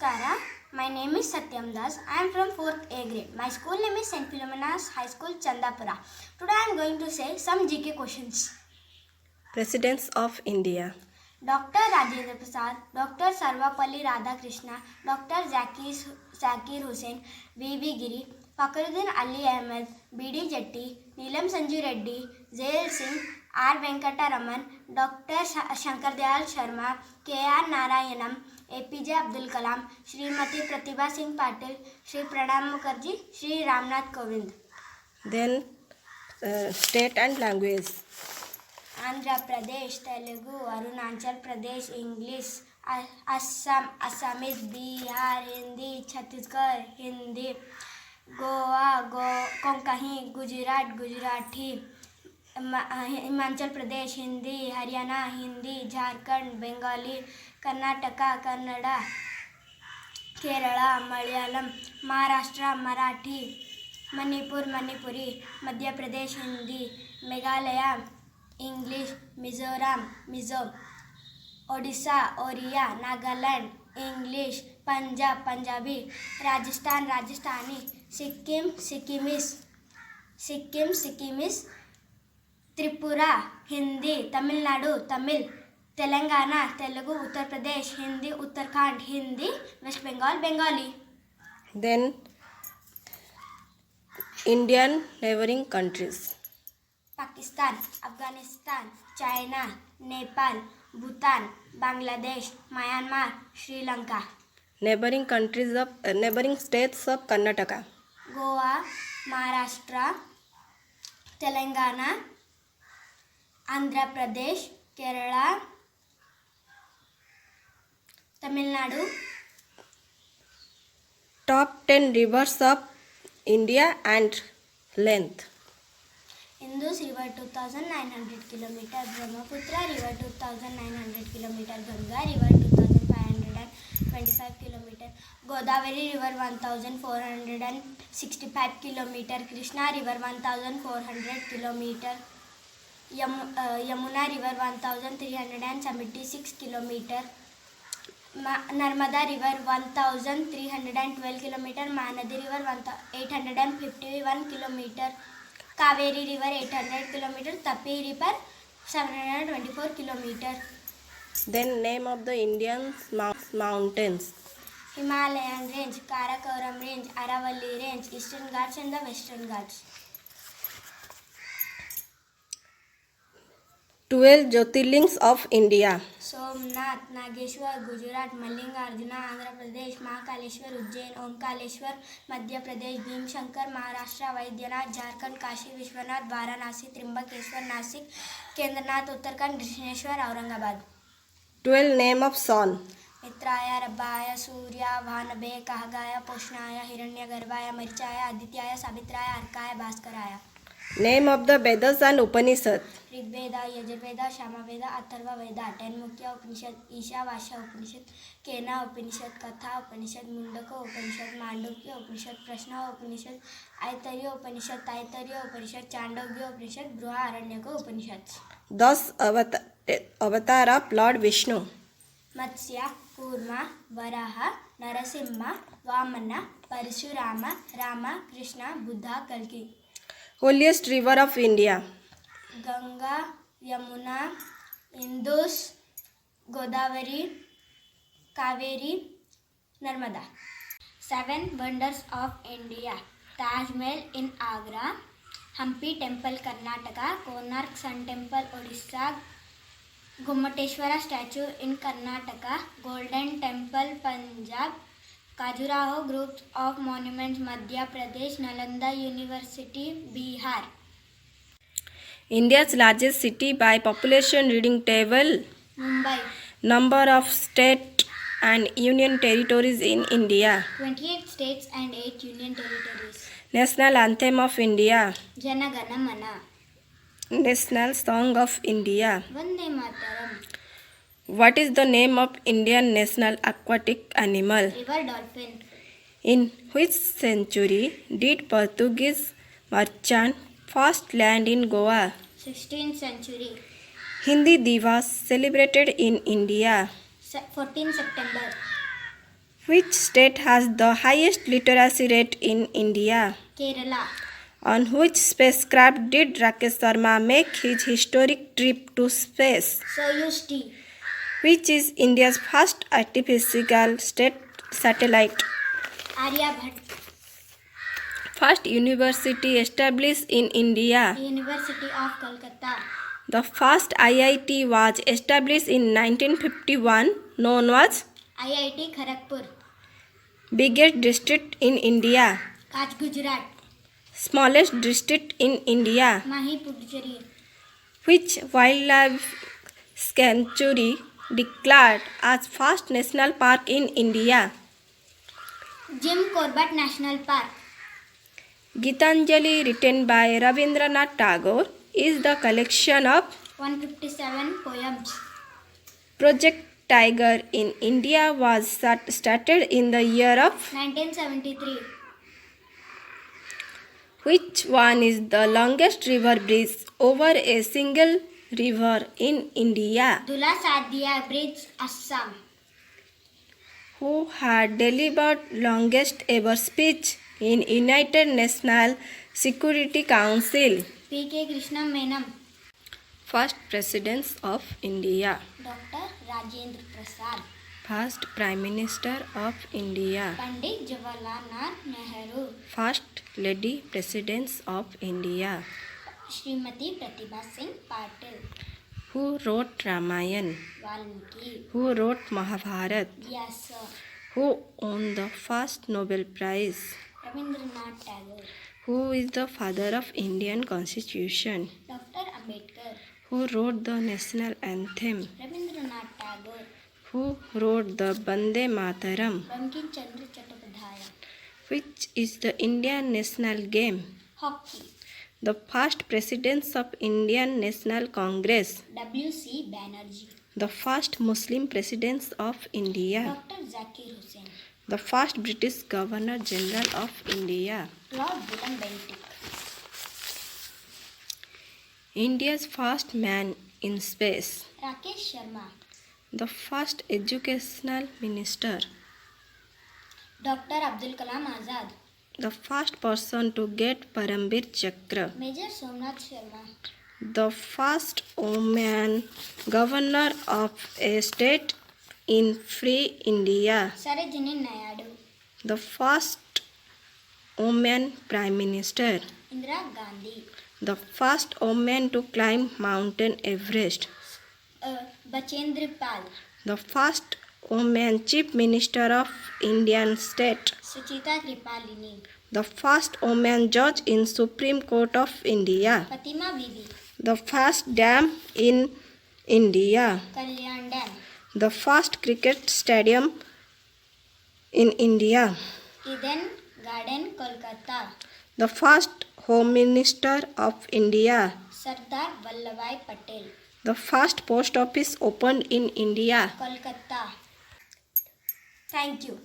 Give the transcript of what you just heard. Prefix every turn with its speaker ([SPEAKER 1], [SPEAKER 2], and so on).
[SPEAKER 1] Namaskara. My name is Satyam Das. I am from 4th A grade. My school name is St. Philomena's High School, Chandapura. Today I am going to say some GK questions.
[SPEAKER 2] Presidents of India.
[SPEAKER 1] Dr. Rajendra Prasad, Dr. Sarvapalli Radhakrishna, Dr. Zakir Hussain, V.V. Giri, Fakhruddin Ali Ahmed, B.D. Jetty, Neelam Sanju Reddy, Zail Singh, R. Venkataraman, Dr. Shankar Dayal Sharma, K.R. Narayanam, APJ Abdul Kalam, Srimati Pratibha Singh Patil, Shri Pranab Mukherjee, Shri Ramnath Kovind.
[SPEAKER 2] Then state and language.
[SPEAKER 1] Andhra Pradesh, Telugu, Arunachal Pradesh, English, Assam, Assamese, Bihar, Hindi, Chhattisgarh, Hindi, Goa, Konkahi, Gujarat, Gujarati, Himachal Pradesh, Hindi, Haryana, Hindi, Jharkhand, Bengali, Karnataka, Kannada, Kerala, Malayalam, Maharashtra, Marathi, Manipur, Manipuri, Madhya Pradesh, Hindi, Meghalaya, English, Mizoram, Mizo, Odisha, Oriya, Nagaland, English, Punjab, Punjabi, Rajasthan, Rajasthani, Sikkim, Sikkimis, Tripura, Hindi, Tamil Nadu, Tamil, Telangana, Telugu, Uttar Pradesh, Hindi, Uttarakhand, Hindi, West Bengal, Bengali.
[SPEAKER 2] Then Indian neighboring countries.
[SPEAKER 1] Pakistan, Afghanistan, China, Nepal, Bhutan, Bangladesh, Myanmar, Sri Lanka.
[SPEAKER 2] Neighboring states of Karnataka.
[SPEAKER 1] Goa, Maharashtra, Telangana, Andhra Pradesh, Kerala, Tamil Nadu.
[SPEAKER 2] Top 10 rivers of India and length.
[SPEAKER 1] Indus River 2900 km, Brahmaputra River 2900 km, Ganga River 2525 km, Godavari River 1465 km, Krishna River 1400 km, Yamuna River 1376 km, Narmada River 1312 km, Mahanadi River 851 km, Kaveri River 800 km, Tapi River 724 km.
[SPEAKER 2] Then name of the Indian mountains.
[SPEAKER 1] Himalayan Range, Karakoram Range, Aravalli Range, Eastern Ghats and the Western Ghats.
[SPEAKER 2] 12 Jyotirlings of India.
[SPEAKER 1] Somnath, Nageshwar, Gujarat, Mallingarjuna, Andhra Pradesh, Mahakaleshwar, Ujjain, Omkaleshwar, Madhya Pradesh, Bhimshankar, Maharashtra, Vaidyanath, Jharkhand, Kashi Vishwanath, Varanasi, Trimbakeshwar, Nasik, Kendranath, Uttarakhand, Drishneshwar, Aurangabad.
[SPEAKER 2] 12 name of sun.
[SPEAKER 1] मित्राय रब्बाय Surya भानवे कहगाय पोषणाय हिरण्यगर्भाय मरीचाय आदित्याय सावित्राय अर्काय भास्कराय.
[SPEAKER 2] Name of the Vedas and Upanishads.
[SPEAKER 1] Rigveda, Yajurveda, Samaveda, Atharvaveda, 10 मुख्य उपनिषद, ईशावास्य उपनिषद, केना उपनिषद, कथा उपनिषद, मुंडक उपनिषद, मांडुक्य उपनिषद, प्रश्न उपनिषद, ऐतरेय उपनिषद, तैत्तरीय उपनिषद, चांडोग्य उपनिषद, Brihadaranyaka Upanishad.
[SPEAKER 2] 10 avatar of Lord Vishnu.
[SPEAKER 1] मत्स्य, कूर्म, वराह, नरसिंह, वामन, परशुराम, राम, कृष्ण, बुद्ध, कल्कि.
[SPEAKER 2] Holiest river of India.
[SPEAKER 1] Ganga, Yamuna, Indus, Godavari, Kaveri, Narmada. 7 wonders of India. Taj Mahal in Agra, Hampi Temple, Karnataka, Konark Sun Temple, Odisha, Gomateshwara statue in Karnataka, Golden Temple, Punjab, Khajuraho group of monuments, Madhya Pradesh, Nalanda University, Bihar.
[SPEAKER 2] India's largest city by population reading table.
[SPEAKER 1] Mumbai.
[SPEAKER 2] Number of state and union territories in India.
[SPEAKER 1] 28 states and 8 union territories.
[SPEAKER 2] National anthem of India.
[SPEAKER 1] Jana Gana Mana.
[SPEAKER 2] National song of India.
[SPEAKER 1] Vande Mataram.
[SPEAKER 2] What is the name of Indian national aquatic animal?
[SPEAKER 1] River dolphin.
[SPEAKER 2] In which century did Portuguese merchant first land in Goa?
[SPEAKER 1] 16th century.
[SPEAKER 2] Hindi Divas celebrated in India.
[SPEAKER 1] 14 September.
[SPEAKER 2] Which state has the highest literacy rate in India?
[SPEAKER 1] Kerala.
[SPEAKER 2] On which spacecraft did Rakesh Sharma make his historic trip to space?
[SPEAKER 1] Soyuz T.
[SPEAKER 2] Which is India's first artificial state satellite?
[SPEAKER 1] Aryabhat.
[SPEAKER 2] First university established in India.
[SPEAKER 1] University of Kolkata.
[SPEAKER 2] The first IIT was established in 1951, known as
[SPEAKER 1] IIT Kharagpur.
[SPEAKER 2] biggest district in India.
[SPEAKER 1] Kach, Gujarat.
[SPEAKER 2] Smallest district in India.
[SPEAKER 1] Mahi, Puducherry.
[SPEAKER 2] Which wildlife sanctuary declared as first national park in India?
[SPEAKER 1] Jim Corbett National Park.
[SPEAKER 2] Gitanjali, written by Rabindranath Tagore, is the collection of
[SPEAKER 1] 157 poems.
[SPEAKER 2] Project Tiger in India was started in the year of
[SPEAKER 1] 1973.
[SPEAKER 2] which one is the longest river bridge over a single river in India?
[SPEAKER 1] Dula Sadia Bridge, Assam.
[SPEAKER 2] Who had delivered longest ever speech in United Nations Security Council?
[SPEAKER 1] P.K. Krishna Menam.
[SPEAKER 2] First President of India.
[SPEAKER 1] Dr. Rajendra Prasad.
[SPEAKER 2] First Prime Minister of India.
[SPEAKER 1] Pandit Jawaharlal Nehru.
[SPEAKER 2] First Lady President of India.
[SPEAKER 1] Srimati Pratibha Singh Patil.
[SPEAKER 2] Who wrote Ramayana?
[SPEAKER 1] Valmiki.
[SPEAKER 2] Who wrote Mahabharata?
[SPEAKER 1] Vyasa.
[SPEAKER 2] Who won the first Nobel Prize?
[SPEAKER 1] Rabindranath Tagore.
[SPEAKER 2] Who is the father of Indian Constitution?
[SPEAKER 1] Dr. Ambedkar.
[SPEAKER 2] Who wrote the national anthem?
[SPEAKER 1] Rabindranath Tagore.
[SPEAKER 2] Who wrote the Bande Mataram?
[SPEAKER 1] Bankim Chandra Chattopadhyaya.
[SPEAKER 2] Which is the Indian national game?
[SPEAKER 1] Hockey.
[SPEAKER 2] The first president of Indian National Congress.
[SPEAKER 1] W.C. Banerjee.
[SPEAKER 2] The first Muslim president of India.
[SPEAKER 1] Dr. Zakir Hussain.
[SPEAKER 2] The first British Governor General of India.
[SPEAKER 1] Lord William Bentinck.
[SPEAKER 2] India's first man in space.
[SPEAKER 1] Rakesh Sharma.
[SPEAKER 2] The first educational minister.
[SPEAKER 1] Dr. Abdul Kalam Azad.
[SPEAKER 2] The first person to get Paramvir Chakra.
[SPEAKER 1] Major Somnath Sharma.
[SPEAKER 2] The first woman governor of a state in free India.
[SPEAKER 1] Sarojini Naidu.
[SPEAKER 2] The first woman prime minister.
[SPEAKER 1] Indira Gandhi.
[SPEAKER 2] The first woman to climb Mountain Everest.
[SPEAKER 1] Bachendra Pal.
[SPEAKER 2] The first woman chief minister of Indian state.
[SPEAKER 1] Suchita Kripalini.
[SPEAKER 2] The first woman judge in Supreme Court of India.
[SPEAKER 1] Fatima Bibi.
[SPEAKER 2] The first dam in India.
[SPEAKER 1] Kalyan Dam.
[SPEAKER 2] The first cricket stadium in India.
[SPEAKER 1] Eden Garden, Kolkata.
[SPEAKER 2] The first Home Minister of India.
[SPEAKER 1] Sardar Vallabhbhai Patel.
[SPEAKER 2] The first post office opened in India.
[SPEAKER 1] Kolkata. Thank you.